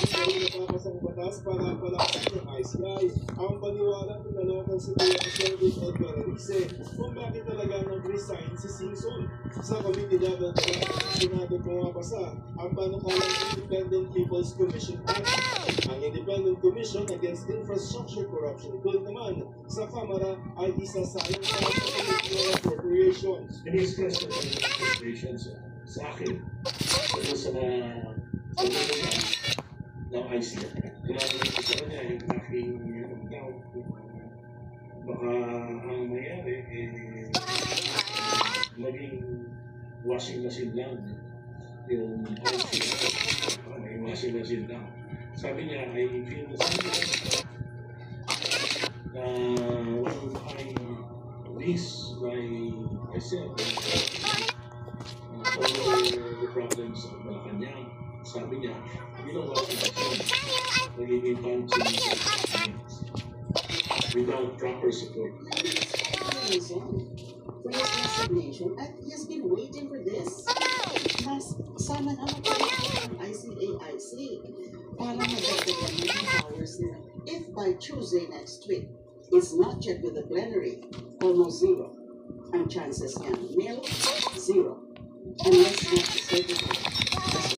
napapasang batas para palakasin ng ICI. Ang paniwala ng Local Security Service at Berenice kung bakit talaga nag-resign si Singson. Sa committee level talaga, Senado pumapasa ang panukalang Independent People's Commission Act. Ang Independent Commission Against Infrastructure Corruption Bill naman sa Kamara ay isasayang sa Committee Appropriations. In-express ko ng frustrations sa akin pero sa ng ICI. Kailangan ko sa kanya yung aking account. Baka ang mayari maging washing machine lang yung ICI. May washing machine lang. Sabi niya, I feel the same na when I release myself over the problems of Malacanang, sabi niya, ginawa ko nagiging punching without proper support. Reason for his resignation at he has been waiting for this. Mas sana nga magkaroon ng ICAIC para madagdagan ng powers nila. If by Tuesday next week, it's not yet with the plenary, almost zero. Ang chances niya, nil, zero. Unless not certified.